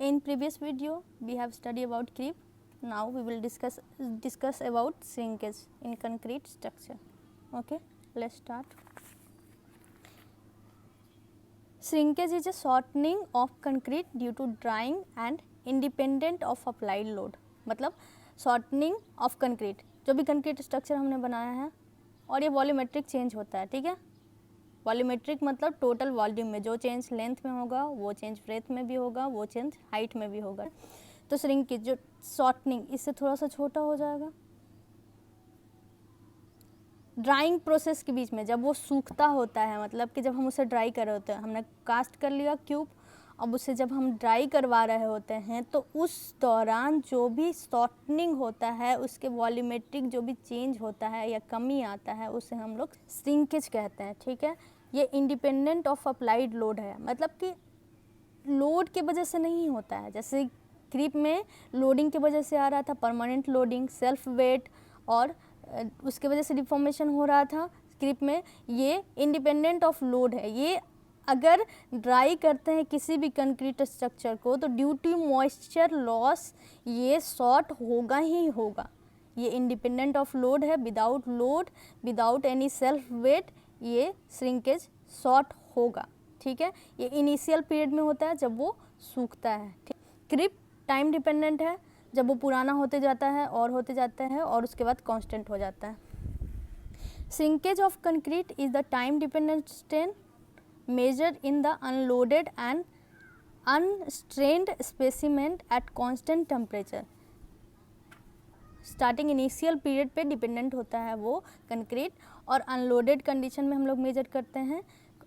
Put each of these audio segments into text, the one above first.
in previous video we have studied about creep. Now we will discuss about shrinkage in concrete structure. Okay, let's start. Shrinkage is a shortening of concrete due to drying and independent of applied load. मतलब shortening of concrete, जो भी concrete structure हमने बनाया है और ये volumetric change होता है, ठीक है. वॉल्यूमेट्रिक मतलब टोटल वॉल्यूम में जो चेंज लेंथ में होगा वो चेंज ब्रेथ में भी होगा, वो चेंज हाइट में भी होगा. तो श्रिंकेज जो शॉर्टनिंग इससे थोड़ा सा छोटा हो जाएगा. ड्राइंग प्रोसेस के बीच में जब वो सूखता होता है, मतलब कि जब हम उसे ड्राई कर रहे होते हैं, हमने कास्ट कर लिया क्यूब, अब उसे जब हम ड्राई करवा रहे होते हैं तो उस दौरान जो भी शॉर्टनिंग होता है, उसके वॉल्यूमेट्रिक जो भी चेंज होता है या कमी आता है, उसे हम लोग श्रिंकेज कहते हैं, ठीक है. ये इंडिपेंडेंट ऑफ अप्लाइड लोड है, मतलब कि लोड की वजह से नहीं होता है. जैसे क्रीप में लोडिंग की वजह से आ रहा था, परमानेंट लोडिंग, सेल्फ वेट और उसके वजह से डिफॉर्मेशन हो रहा था. क्रीप में ये इंडिपेंडेंट ऑफ लोड है. ये अगर ड्राई करते हैं किसी भी कंक्रीट स्ट्रक्चर को तो ड्यू टू मॉइस्चर लॉस ये शॉर्ट होगा ही होगा. ये इंडिपेंडेंट ऑफ लोड है. Without load, without any self weight ये श्रिंकेज शॉर्ट होगा, ठीक है. ये इनिशियल पीरियड में होता है जब वो सूखता है. क्रीप टाइम डिपेंडेंट है, जब वो पुराना होते जाता है और होते जाता है और उसके बाद कांस्टेंट हो जाता है. Shrinkage of concrete is the time dependent strain measured in the unloaded and unstrained specimen at constant temperature. Starting initial period पे डिपेंडेंट होता है वो कंक्रीट, और अनलोडेड कंडीशन में हम लोग मेजर करते हैं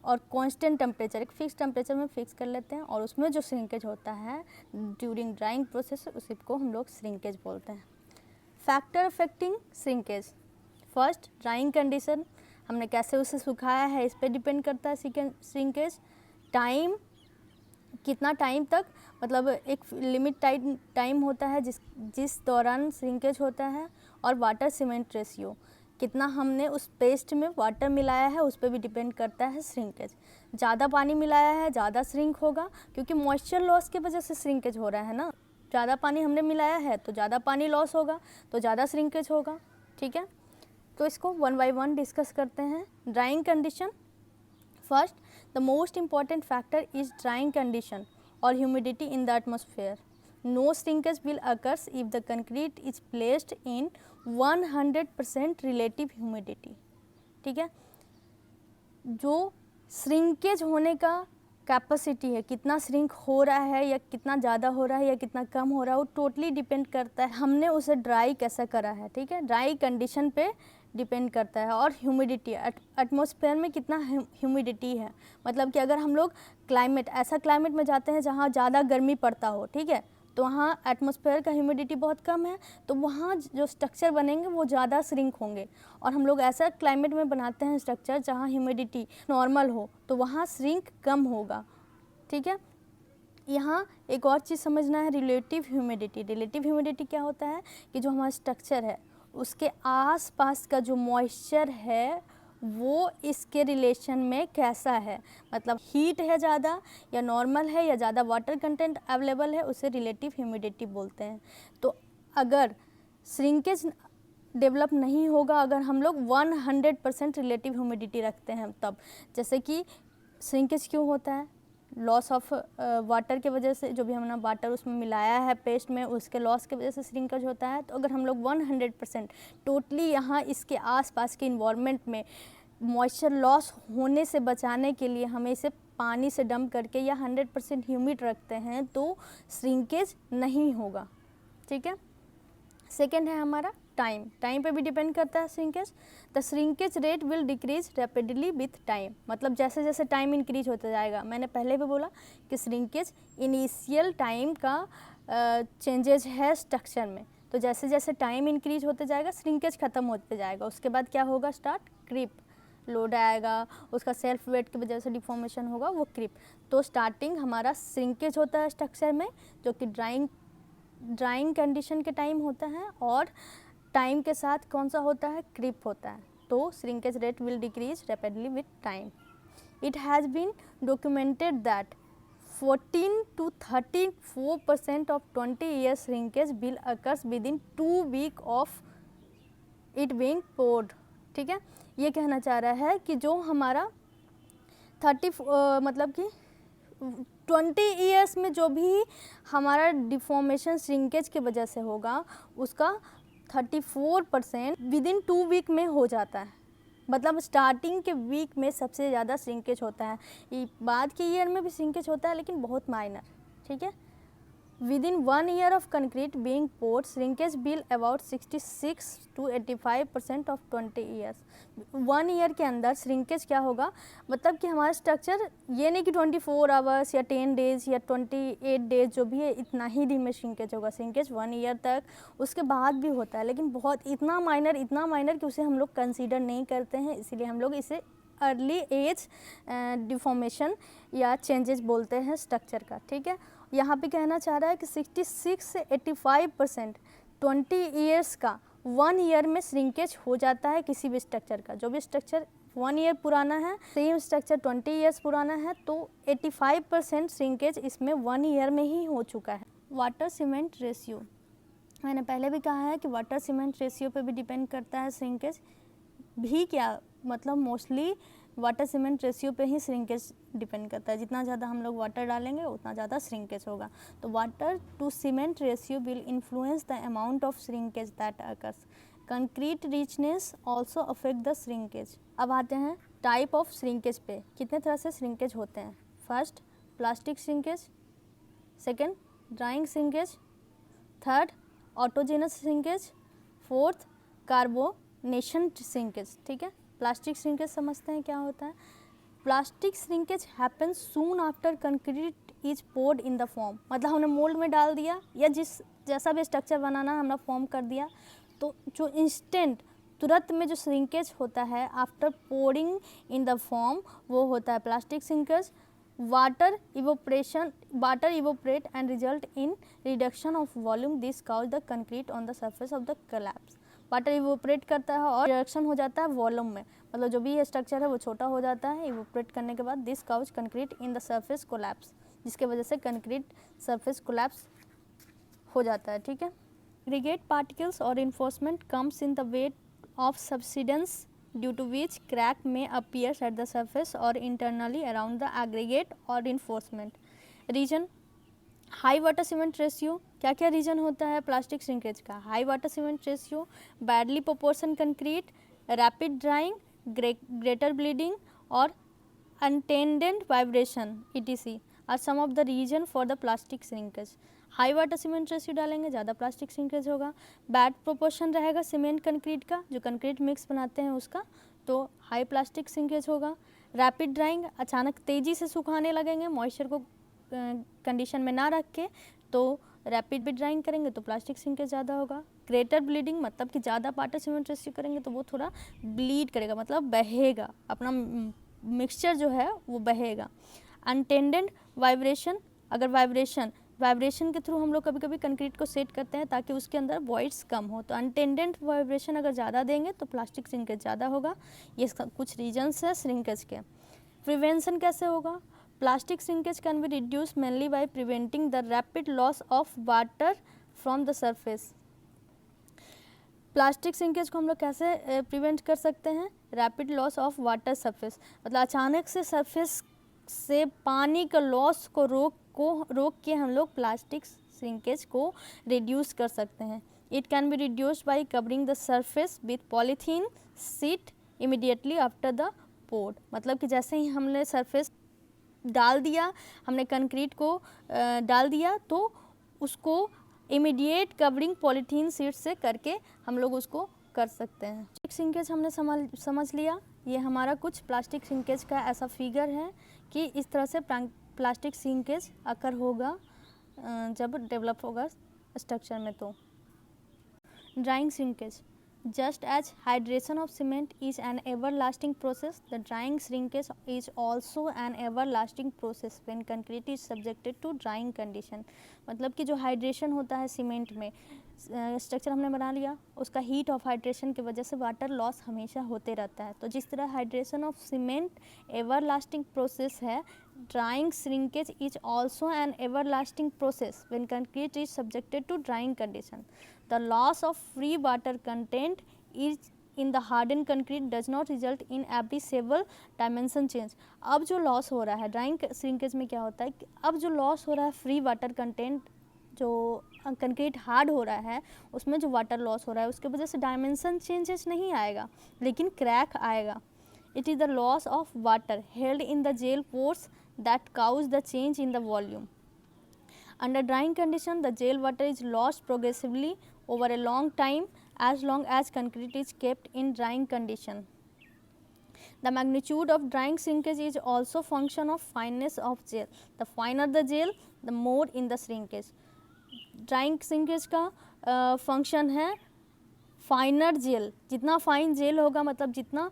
और कांस्टेंट टेम्परेचर, एक फिक्स टेम्परेचर में फिक्स कर लेते हैं, और उसमें जो श्रिंकेज होता है ड्यूरिंग ड्राइंग प्रोसेस उसी को हम लोग श्रिंकेज बोलते हैं. Factor affecting shrinkage. First, drawing condition, हमने कैसे उसे सुखाया है इस पे डिपेंड करता है श्रिंकेज. टाइम, कितना टाइम तक, मतलब एक लिमिट टाइम होता है जिस दौरान श्रिंकेज होता है. और वाटर सीमेंट रेशियो, कितना हमने उस पेस्ट में वाटर मिलाया है उस पर भी डिपेंड करता है श्रिंकेज. ज़्यादा पानी मिलाया है ज़्यादा श्रिंक होगा, क्योंकि मॉइस्चर लॉस की वजह से श्रिंकेज हो रहा है ना. ज़्यादा पानी हमने मिलाया है तो ज़्यादा पानी लॉस होगा तो ज़्यादा श्रिंकेज होगा, ठीक है. तो इसको वन बाय वन डिस्कस करते हैं. Drying condition. First, the most important factor is drying condition और humidity in the atmosphere. No shrinkage will occurs if the concrete is placed in 100% relative humidity, ठीक है. जो श्रिंकेज होने का capacity है, कितना श्रिंक हो रहा है या कितना ज़्यादा हो रहा है या कितना कम हो रहा है, वो टोटली डिपेंड करता है हमने उसे ड्राई कैसा करा है, ठीक है. ड्राई कंडीशन पे डिपेंड करता है. और ह्यूमिडिटी, एटमॉस्फेयर में कितना ह्यूमिडिटी है, मतलब कि अगर हम लोग ऐसा क्लाइमेट में जाते हैं जहाँ ज़्यादा गर्मी पड़ता हो, ठीक है, तो वहाँ एटमॉस्फेयर का ह्यूमिडिटी बहुत कम है, तो वहाँ जो स्ट्रक्चर बनेंगे वो ज़्यादा श्रिंक होंगे. और हम लोग ऐसा क्लाइमेट में बनाते हैं स्ट्रक्चर जहाँ ह्यूमिडिटी नॉर्मल हो, तो वहाँ श्रिंक कम होगा, ठीक है. यहाँ एक और चीज़ समझना है, रिलेटिव ह्यूमिडिटी. रिलेटिव ह्यूमिडिटी क्या होता है कि जो हमारा स्ट्रक्चर है उसके आसपास का जो मॉइस्चर है वो इसके रिलेशन में कैसा है, मतलब हीट है ज़्यादा या नॉर्मल है या ज़्यादा वाटर कंटेंट अवेलेबल है, उसे रिलेटिव ह्यूमिडिटी बोलते हैं. तो अगर श्रिंकेज डेवलप नहीं होगा अगर हम लोग 100% रिलेटिव ह्यूमिडिटी रखते हैं तब. जैसे कि श्रिंकेज क्यों होता है, लॉस ऑफ वाटर के वजह से, जो भी हमने वाटर उसमें मिलाया है पेस्ट में उसके लॉस की वजह से श्रिंकेज होता है. तो अगर हम लोग 100% टोटली यहाँ इसके आसपास के इन्वायरमेंट में मॉइस्चर लॉस होने से बचाने के लिए हमें इसे पानी से डंप करके या 100% ह्यूमिड रखते हैं तो श्रिंकेज नहीं होगा, ठीक है. सेकेंड है हमारा टाइम. टाइम पे भी डिपेंड करता है shrinkage. The shrinkage rate will decrease rapidly with time, मतलब जैसे जैसे टाइम इंक्रीज होता जाएगा. मैंने पहले भी बोला कि श्रिंकेज इनिशियल टाइम का चेंजेज है स्ट्रक्चर में, तो जैसे जैसे टाइम इंक्रीज होते जाएगा श्रिंकेज ख़त्म होते जाएगा. उसके बाद क्या होगा, स्टार्ट क्रीप. लोड आएगा, उसका सेल्फ वेट की वजह से डिफॉर्मेशन होगा, वो क्रीप. तो स्टार्टिंग हमारा श्रिंकेज होता है स्ट्रक्चर में जो कि ड्राइंग कंडीशन के टाइम होता है, और टाइम के साथ कौन सा होता है, क्रीप होता है. तो shrinkage rate will decrease rapidly with time. It has been documented that 14 to 34% of 20 years shrinkage will occurs within 2 week of it being poured। ठीक है, ये कहना चाह रहा है कि जो हमारा 30 मतलब कि 20 ईयर्स में जो भी हमारा डिफॉर्मेशन श्रिंकेज की वजह से होगा उसका 34% विदिन 2 वीक में हो जाता है। मतलब स्टार्टिंग के वीक में सबसे ज़्यादा श्रिंकेज होता है, बाद के ईयर में भी श्रिंकेज होता है लेकिन बहुत माइनर। ठीक है, within 1 year of concrete being poured shrinkage will about 66 to 85% of 20 years. 1 year के अंदर श्रिंकेज क्या होगा, मतलब कि हमारा स्ट्रक्चर ये नहीं कि 24 आवर्स या 10 डेज या 28 डेज जो भी है इतना ही दिन में श्रिंकेज होगा। श्रिंकेज 1 ईयर तक, उसके बाद भी होता है लेकिन बहुत इतना माइनर कि उसे हम लोग कंसीडर नहीं करते हैं, इसीलिए हम लोग इसे अर्ली एज डिफॉर्मेशन या चेंजेस बोलते हैं स्ट्रक्चर का। ठीक है, यहाँ पे कहना चाह रहा है कि 66 से 85% 20 ईयर्स का 1 ईयर में श्रिंकेज हो जाता है किसी भी स्ट्रक्चर का। जो भी स्ट्रक्चर 1 ईयर पुराना है, सेम स्ट्रक्चर 20 ईयर्स पुराना है, तो 85% श्रिंकेज इसमें 1 ईयर में ही हो चुका है। वाटर सीमेंट रेशियो, मैंने पहले भी कहा है कि वाटर सीमेंट रेशियो पे भी डिपेंड करता है श्रिंकेज भी। क्या मतलब मोस्टली वाटर सीमेंट रेशियो पे ही श्रिंकेज डिपेंड करता है। जितना ज़्यादा हम लोग वाटर डालेंगे उतना ज़्यादा श्रिंकेज होगा। तो water to cement ratio will influence the amount of shrinkage that occurs. Concrete richness also affect the shrinkage. अब आते हैं टाइप ऑफ श्रिंकेज पे, कितने तरह से श्रिंकेज होते हैं। First plastic shrinkage, second drying shrinkage, third autogenous shrinkage, fourth carbonation shrinkage. ठीक है, प्लास्टिक श्रिंकेज समझते हैं क्या होता है। Plastic shrinkage happens soon after concrete is poured in the form. मतलब हमने मोल्ड में डाल दिया या जैसा भी स्ट्रक्चर बनाना हमने फॉर्म कर दिया, तो जो इंस्टेंट तुरंत में जो श्रिंकेज होता है after pouring in the form वो होता है plastic shrinkage. Water evaporate and result in reduction of volume, this cause the concrete on the surface of the collapse. Water evaporate करता है और रिडक्शन हो जाता है वॉल्यूम में, मतलब जो भी ये स्ट्रक्चर है वो छोटा हो जाता है इवोपरेट करने के बाद। This cause concrete in the surface collapse, जिसके वजह से कंक्रीट सरफेस कोलैप्स हो जाता है। ठीक है, एग्रीगेट पार्टिकल्स और reinforcement comes in the way of subsidence due to which crack may appears at the surface और इंटरनली अराउंड द एग्रीगेट और reinforcement. Reason high water cement ratio, क्या क्या रीजन होता है प्लास्टिक श्रिंकेज का। High water cement ratio, badly proportion concrete, rapid drying, greater bleeding और untended vibration etc are some of the reason for the plastic shrinkage. High water cement ratio डालेंगे ज़्यादा plastic shrinkage होगा। Bad proportion रहेगा cement concrete का, जो concrete mix बनाते हैं उसका, तो हाई प्लास्टिक श्रिंकेज होगा। रैपिड ड्राइंग, अचानक तेज़ी से सुखाने लगेंगे मॉइस्चर को कंडीशन में ना रख के, तो रैपिड भी ड्राइंग करेंगे तो प्लास्टिक श्रिंकेज ज़्यादा होगा। ग्रेटर ब्लीडिंग, मतलब कि ज़्यादा वाटर सीमेंट रेशियो करेंगे तो वो थोड़ा ब्लीड करेगा, मतलब बहेगा, अपना मिक्सचर जो है वो बहेगा। अनटेंडेड वाइब्रेशन, अगर वाइब्रेशन के थ्रू हम लोग कभी कभी कंक्रीट को सेट करते हैं ताकि उसके अंदर वॉइड्स कम हो, तो अनटेंडेड वाइब्रेशन अगर ज़्यादा देंगे तो प्लास्टिक श्रिंकेज ज़्यादा होगा। ये कुछ रीजन्स है श्रिंकेज के। प्रिवेंशन कैसे होगा। Plastic shrinkage can be reduce mainly by preventing the rapid loss of water from the surface. Plastic shrinkage को हम लोग कैसे प्रिवेंट कर सकते हैं। Rapid loss of water surface, मतलब अचानक से सरफेस से पानी का लॉस को रोक के हम लोग प्लास्टिक श्रिंकेज को रिड्यूस कर सकते हैं। It can be reduced by covering the surface with polythene sheet immediately after the poured. मतलब कि जैसे ही हमने सरफेस डाल दिया, हमने कंक्रीट को डाल दिया, तो उसको इमीडिएट कवरिंग पॉलीथीन शीट से करके हम लोग उसको कर सकते हैं। प्लास्टिक श्रिंकेज हमने समझ लिया। ये हमारा कुछ प्लास्टिक श्रिंकेज का ऐसा फिगर है कि इस तरह से प्लास्टिक श्रिंकेज अकर होगा जब डेवलप होगा स्ट्रक्चर में। तो drawing shrinkage, just as hydration of cement is an everlasting process, the drying shrinkage is also an everlasting process when concrete is subjected to drying condition। मतलब कि जो हाइड्रेशन होता है सीमेंट में, स्ट्रक्चर हमने बना लिया, उसका हीट ऑफ हाइड्रेशन की वजह से वाटर लॉस हमेशा होते रहता है। तो जिस तरह hydration of cement everlasting process है, drying shrinkage is also an everlasting process when concrete is subjected to drying condition. The loss of free water content is in the hardened concrete does not result in appreciable dimension change. अब जो loss हो रहा है drawing shrinkage में क्या होता है कि अब जो लॉस हो रहा है फ्री वाटर कंटेंट, जो कंक्रीट हार्ड हो रहा है उसमें जो वाटर लॉस हो रहा है उसके वजह से डायमेंशन चेंजेस नहीं आएगा लेकिन क्रैक आएगा. It is the loss of water held in the gel pores that cause the change in the volume. Under drying condition, the gel water is lost progressively over a long time as long as concrete is kept in drying condition. The magnitude of drying shrinkage is also function of fineness of gel. The finer the gel, the more in the shrinkage. Drawing shrinkage का function है फाइनर jail. जितना fine jail होगा मतलब जितना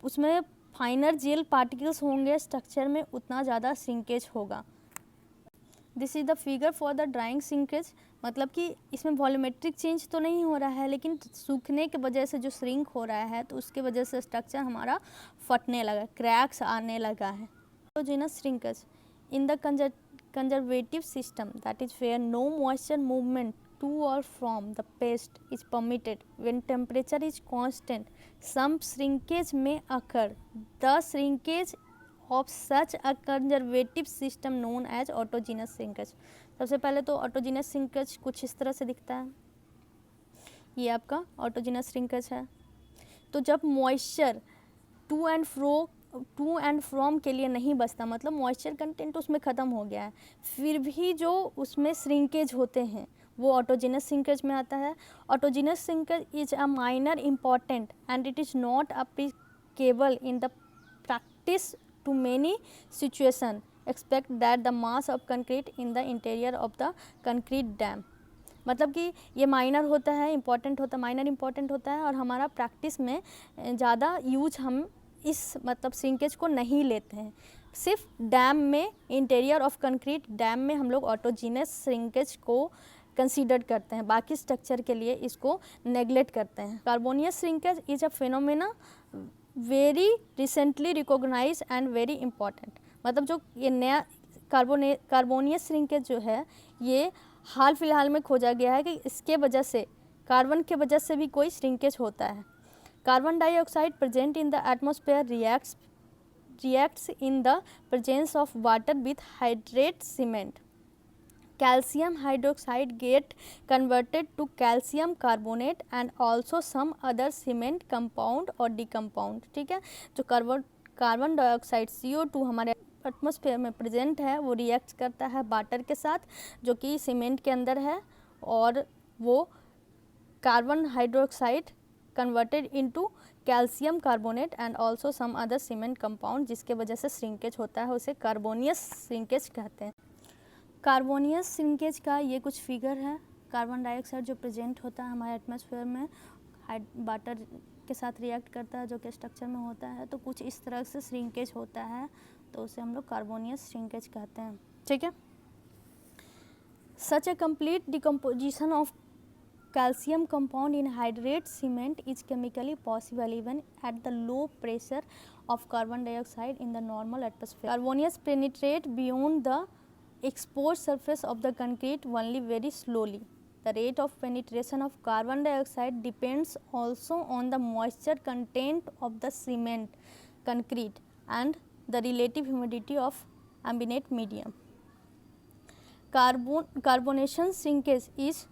उसमें फाइनर jail particles होंगे structure में उतना ज़्यादा श्रिंकेज होगा. This is the figure for the drawing shrinkage. मतलब कि इसमें वॉल्यूमेट्रिक चेंज तो नहीं हो रहा है लेकिन सूखने की वजह से जो श्रिंक हो रहा है तो उसके वजह से स्ट्रक्चर हमारा फटने लगा, क्रैक्स आने लगा है. Homogeneous shrinkage in the conservative system, that is where no moisture movement to or from the paste is permitted when temperature is constant, some shrinkage may occur. The shrinkage of such a conservative system known as autogenous shrinkage. सबसे पहले तो autogenous shrinkage कुछ इस तरह से दिखता है. ये आपका autogenous shrinkage है. तो जब मॉइस्चर टू एंड फ्रॉम के लिए नहीं बचता, मतलब मॉइस्चर कंटेंट उसमें ख़त्म हो गया है, फिर भी जो उसमें श्रिंकेज होते हैं वो ऑटोजेनस श्रिंकेज में आता है. Autogenous shrinkage is a minor important and it is not applicable in the practice to many situation expect that the mass of concrete in the interior of the concrete dam. मतलब कि ये minor होता है, important होता है, minor important होता है और हमारा प्रैक्टिस में ज़्यादा यूज हम इस मतलब श्रिंकेज को नहीं लेते हैं. सिर्फ डैम में, इंटीरियर ऑफ कंक्रीट डैम में हम लोग ऑटोजीनस श्रिंकेज को कंसीडर करते हैं, बाकी स्ट्रक्चर के लिए इसको नेग्लेक्ट करते हैं. Carbonation shrinkage is a phenomena very recently recognise and very important. मतलब जो ये नया कार्बोनियस श्रिंकेज जो है ये हाल फिलहाल में खोजा गया है कि इसके वजह से, कार्बन के वजह से भी कोई श्रिंकेज होता है. Carbon dioxide present in the atmosphere reacts in the presence of water with hydrate cement. Calcium hydroxide get converted to calcium carbonate and also some other cement compound or decompound. ठीक है, जो carbon dioxide CO2 हमारे atmosphere में present है वो react करता है water के साथ जो कि सीमेंट के अंदर है और वो carbon hydroxide converted into calcium carbonate and also some other cement compound जिसके वजह से श्रिंकेज होता है, उसे कार्बोनियस श्रिंकेज कहते हैं. कार्बोनियस श्रिंकेज का ये कुछ फिगर है. कार्बन डाइऑक्साइड जो प्रेजेंट होता है हमारे एटमॉस्फेयर में वाटर के साथ रिएक्ट करता है जो कि स्ट्रक्चर में होता है, तो कुछ इस तरह से श्रिंकेज होता है तो उसे हम लोग कार्बोनियस श्रिंकेज कहते हैं. ठीक है. Such a complete decomposition of calcium compound in hydrate cement is chemically possible even at the low pressure of carbon dioxide in the normal atmosphere. Carbonius penetrate beyond the exposed surface of the concrete only very slowly. The rate of penetration of carbon dioxide depends also on the moisture content of the cement concrete and the relative humidity of ambient medium. Carbonation shrinkage is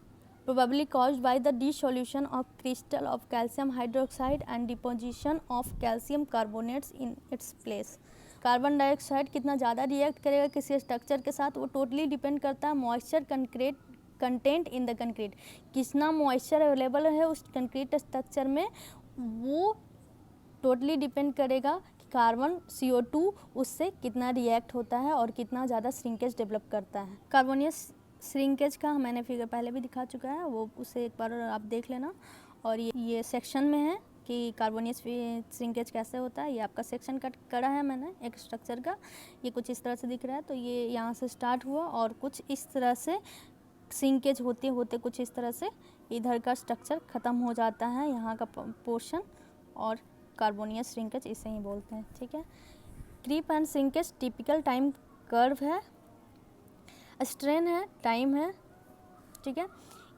probably caused by the dissolution of crystal of calcium hydroxide and deposition of calcium carbonates in its place. Carbon dioxide कितना ज़्यादा react करेगा किसी structure के साथ वो totally depend करता है moisture content in the concrete. कितना मॉइस्चर अवेलेबल है उस कंक्रीट स्ट्रक्चर में वो टोटली डिपेंड करेगा कि कार्बन CO2 उससे कितना रिएक्ट होता है और कितना ज़्यादा श्रिंकेज डेवलप करता है. कार्बोनियस श्रिंकेज का मैंने फिगर पहले भी दिखा चुका है, वो उसे एक बार आप देख लेना. और ये सेक्शन में है कि कार्बोनियस श्रिंकेज कैसे होता है. ये आपका सेक्शन कट करा है मैंने एक स्ट्रक्चर का, ये कुछ इस तरह से दिख रहा है. तो ये यहाँ से स्टार्ट हुआ और कुछ इस तरह से श्रिंकेज होते होते कुछ इस तरह से इधर का स्ट्रक्चर ख़त्म हो जाता है, यहाँ का पोर्शन, और कार्बोनियस श्रिंकेज इसे ही बोलते हैं. ठीक है. Creep and shrinkage typical time curve है, स्ट्रेन है, टाइम है, ठीक है।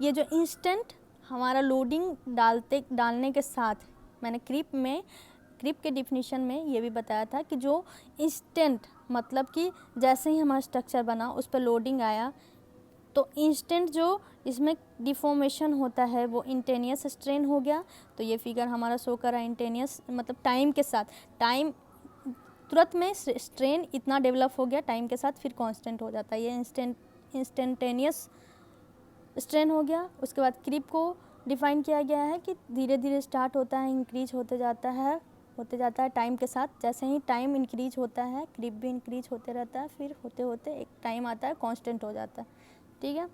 ये जो इंस्टेंट हमारा लोडिंग डालने के साथ, मैंने क्रीप के डिफिनीशन में ये भी बताया था कि जो इंस्टेंट मतलब कि जैसे ही हमारा स्ट्रक्चर बना उस पर लोडिंग आया तो इंस्टेंट जो इसमें डिफॉर्मेशन होता है वो इंटेनियस स्ट्रेन हो गया। तो ये फिगर हमारा शो कर रहा है इंटेनियस मतलब टाइम के साथ, टाइम तुरंत में स्ट्रेन इतना डेवलप हो गया, टाइम के साथ फिर कांस्टेंट हो जाता है, ये इंस्टेंटेनियस स्ट्रेन हो गया। उसके बाद क्रीप को डिफाइन किया गया है कि धीरे धीरे स्टार्ट होता है, इंक्रीज होते जाता है टाइम के साथ। जैसे ही टाइम इंक्रीज होता है क्रीप भी इंक्रीज होते रहता है, फिर होते होते एक टाइम आता है कांस्टेंट हो जाता है, ठीक है।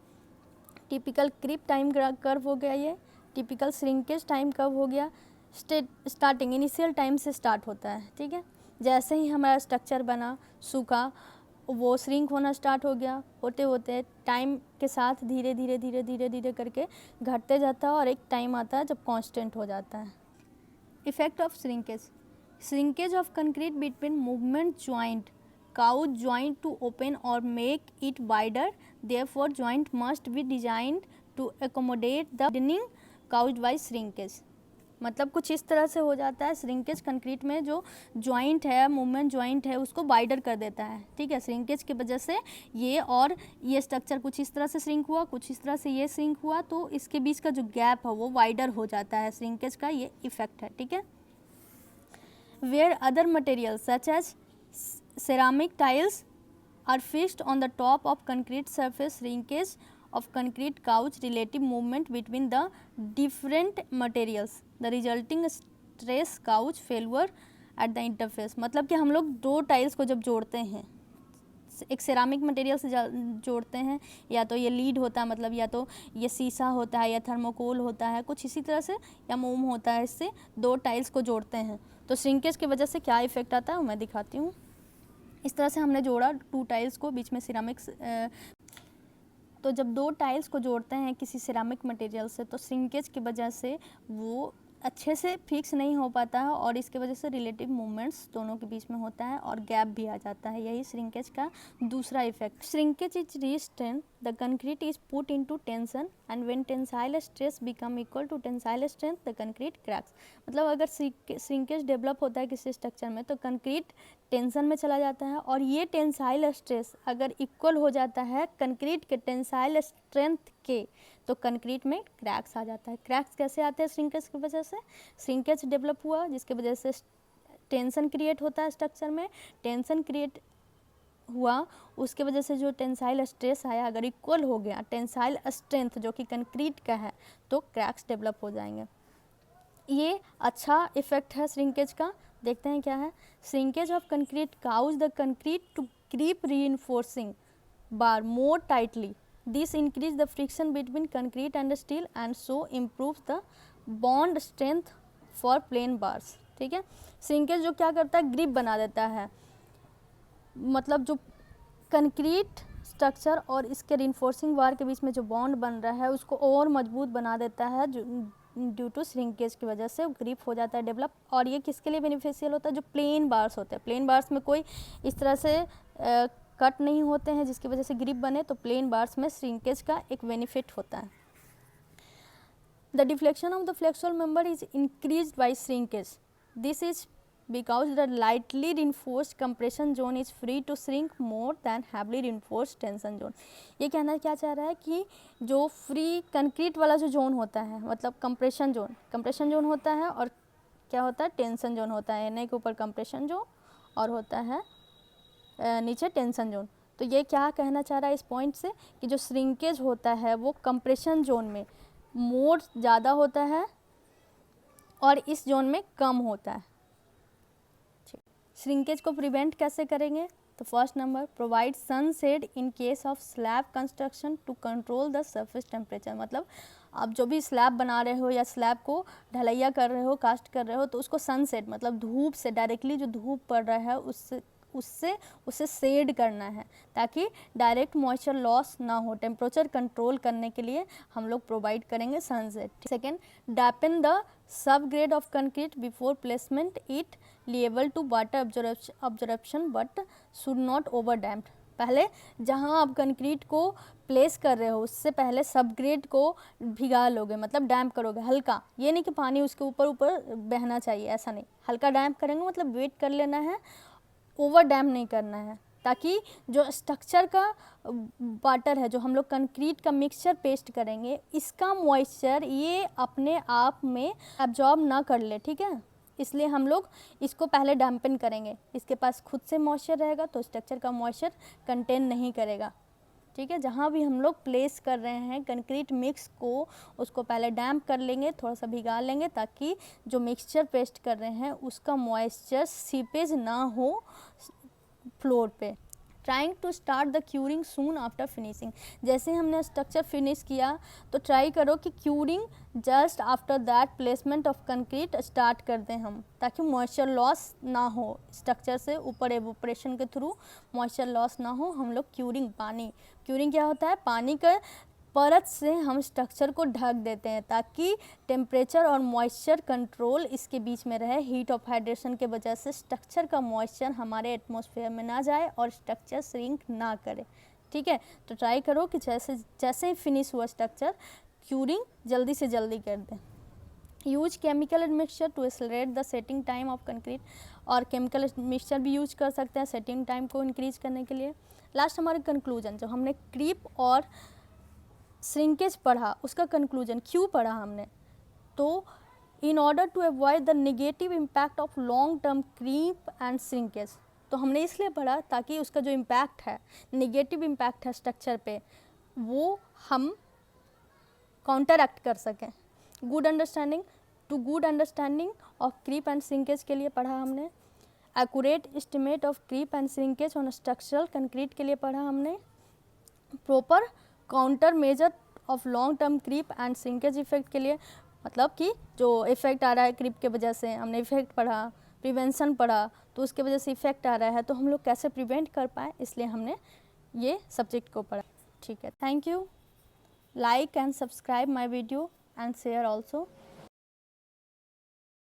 टिपिकल क्रीप टाइम कर्व हो गया, ये टिपिकल श्रिंकेज टाइम कर्व हो गया। स्टार्टिंग इनिशियल टाइम से स्टार्ट होता है, ठीक है। जैसे ही हमारा स्ट्रक्चर बना, सूखा, वो श्रिंक होना स्टार्ट हो गया, होते होते टाइम के साथ धीरे धीरे करके घटते जाता है और एक टाइम आता है जब कांस्टेंट हो जाता है। Effect of shrinkage of concrete between movement joint cause joint to open और make it wider, therefore joint must be designed to accommodate the widening cause by shrinkage. मतलब कुछ इस तरह से हो जाता है, श्रिंकेज कंक्रीट में जो जॉइंट है, मूवमेंट जॉइंट है, उसको वाइडर कर देता है, ठीक है। श्रिंकेज की वजह से ये स्ट्रक्चर कुछ इस तरह से श्रिंक हुआ, कुछ इस तरह से ये श्रिंक हुआ, तो इसके बीच का जो गैप है वो वाइडर हो जाता है, श्रिंकेज का ये इफेक्ट है, ठीक है। Where other material such as ceramic tiles are fixed on the top of concrete surface, shrinkage of concrete couch, relative movement between the different materials, the resulting stress couch failure at the interface। मतलब कि हम लोग दो tiles को जब जोड़ते हैं, एक सेरामिक मटेरियल से जोड़ते हैं, या तो ये लीड होता है, मतलब या तो ये शीशा होता है या थर्मोकोल होता है, कुछ इसी तरह से, या मोम होता है, इससे दो टाइल्स को जोड़ते हैं तो श्रिंकेज की वजह से क्या इफेक्ट आता है मैं दिखाती हूँ। इस तरह से हमने जोड़ा टू टाइल्स को, बीच में सिरामिक्स, तो जब दो टाइल्स को जोड़ते हैं किसी सिरामिक मटेरियल से तो श्रिंकेज की वजह से वो अच्छे से फिक्स नहीं हो पाता है और इसके वजह से रिलेटिव मूवमेंट्स दोनों के बीच में होता है और गैप भी आ जाता है। यही श्रिंकेज का दूसरा effect. Shrinkage is restrain the concrete is put into tension and when tensile stress become equal to tensile strength the concrete cracks. मतलब अगर श्रिंकेज डेवलप होता है किसी स्ट्रक्चर में तो कंक्रीट टेंशन में चला जाता है और ये टेंसाइल स्ट्रेस अगर इक्वल हो जाता है कंक्रीट के टेंसाइल स्ट्रेंथ के तो कंक्रीट में क्रैक्स आ जाता है। क्रैक्स कैसे आते हैं? श्रिंकेज की वजह से। श्रिंकेज डेवलप हुआ जिसकी वजह से टेंशन क्रिएट होता है स्ट्रक्चर में, टेंशन क्रिएट हुआ उसके वजह से जो टेंसाइल स्ट्रेस आया अगर इक्वल हो गया टेंसाइल स्ट्रेंथ जो कि कंक्रीट का है तो क्रैक्स डेवलप हो जाएंगे। ये अच्छा इफेक्ट है श्रिंकेज का। देखते हैं क्या है। Shrinkage of concrete cause the concrete to creep reinforcing bar more tightly. This increase the friction between concrete and steel and so improves the bond strength for plain bars। ठीक है। Shrinkage जो क्या करता है ग्रिप बना देता है, मतलब जो कंक्रीट स्ट्रक्चर और इसके रिइंफोर्सिंग बार के बीच में जो बॉन्ड बन रहा है उसको और मजबूत बना देता है ड्यू टू श्रिंकेज की वजह से ग्रिप हो जाता है डेवलप। और ये किसके लिए बेनिफिशियल होता है? जो प्लेन बार्स होते हैं, प्लेन बार्स में कोई इस तरह से कट नहीं होते हैं जिसकी वजह से ग्रिप बने, तो प्लेन बार्स में श्रिंकेज का एक बेनिफिट होता है। The deflection of the flexural member is increased by shrinkage. This is because the lightly reinforced compression zone is free to shrink more than heavily reinforced tension zone. ये कहना क्या चाह रहा है कि जो फ्री कंक्रीट वाला जो जोन होता है मतलब कंप्रेशन जोन होता है और क्या होता है टेंशन जोन होता है। एन के ऊपर कंप्रेशन जोन और होता है नीचे टेंशन जोन। तो ये क्या कहना चाह रहा है इस पॉइंट से कि जो श्रिंकेज होता है वो कंप्रेशन जोन में मोर ज़्यादा होता है और इस जोन में कम होता है। श्रिंकेज को प्रिवेंट कैसे करेंगे? तो first number, provide sun shade in case of slab construction to control the surface temperature. मतलब आप जो भी स्लैब बना रहे हो या स्लैब को ढलैया कर रहे हो, कास्ट कर रहे हो, तो उसको सन शेड मतलब धूप से डायरेक्टली जो धूप पड़ रहा है उससे शेड करना है ताकि डायरेक्ट मॉइस्चर लॉस ना हो। टेम्परेचर कंट्रोल करने के लिए हम लोग प्रोवाइड करेंगे sunset. Second, dampen the subgrade of concrete before placement it liable to water absorption but should not over damped. पहले जहाँ आप कंक्रीट को प्लेस कर रहे हो उससे पहले सबग्रेड को भिगा लोगे, मतलब डैम्प करोगे हल्का, ये नहीं कि पानी उसके ऊपर ऊपर बहना चाहिए, ऐसा नहीं, हल्का डैम्प करेंगे, मतलब वेट कर लेना है, ओवर डैम्प नहीं करना है, ताकि जो स्ट्रक्चर का वाटर है, जो हम लोग कंक्रीट का मिक्सचर पेस्ट करेंगे, इसका मॉइस्चर ये अपने आप में एब्जॉर्ब ना कर ले, ठीक है। इसलिए हम लोग इसको पहले डैम्पन करेंगे, इसके पास खुद से मॉइस्चर रहेगा तो स्ट्रक्चर का मॉइस्चर कंटेन नहीं करेगा, ठीक है। जहाँ भी हम लोग प्लेस कर रहे हैं कंक्रीट मिक्स को, उसको पहले डैम्प कर लेंगे, थोड़ा सा भिगा लेंगे, ताकि जो मिक्सचर पेस्ट कर रहे हैं उसका मॉइस्चर सीपेज ना हो फ्लोर पे। Trying to start the curing soon after finishing, जैसे हमने स्ट्रक्चर फिनिश किया तो ट्राई करो कि curing just after that placement of concrete start कर दें हम, ताकि मॉइस्चर लॉस ना हो, स्ट्रक्चर से ऊपर एवोपरेशन के थ्रू मॉइस्चर लॉस ना हो। हम लोग क्यूरिंग, क्यूरिंग क्या होता है, पानी का परत से हम स्ट्रक्चर को ढक देते हैं ताकि टेम्परेचर और मॉइस्चर कंट्रोल इसके बीच में रहे। हीट ऑफ हाइड्रेशन के वजह से स्ट्रक्चर का मॉइस्चर हमारे एटमॉस्फेयर में ना जाए और स्ट्रक्चर श्रिंक ना करे, ठीक है। तो ट्राई करो कि जैसे ही फिनिश हुआ स्ट्रक्चर, क्यूरिंग जल्दी से जल्दी कर दें। Use chemical mixture to accelerate the setting time of concrete, और केमिकल मिक्सचर भी यूज कर सकते हैं सेटिंग टाइम को इंक्रीज करने के लिए। लास्ट हमारे कंक्लूजन, जो हमने क्रीप और श्रिंकेज पढ़ा उसका कंक्लूजन क्यों पढ़ा हमने, तो in order to avoid the negative impact of long term creep and shrinkage, तो हमने इसलिए पढ़ा ताकि उसका जो इम्पैक्ट है, नेगेटिव इम्पैक्ट है स्ट्रक्चर पे, वो हम काउंटर एक्ट कर सकें। Good understanding of creep and shrinkage के लिए पढ़ा हमने। Accurate estimate of creep and shrinkage on structural concrete के लिए पढ़ा हमने। Proper countermeasure of long term creep and shrinkage effect के लिए, मतलब कि जो इफेक्ट आ रहा है क्रीप के वजह से, हमने इफेक्ट पढ़ा, प्रिवेंशन पढ़ा, तो उसके वजह से इफेक्ट आ रहा है, तो हम लोग कैसे प्रिवेंट कर पाए, इसलिए हमने ये सब्जेक्ट को पढ़ा, ठीक है। Thank you. Like and subscribe my video and share also.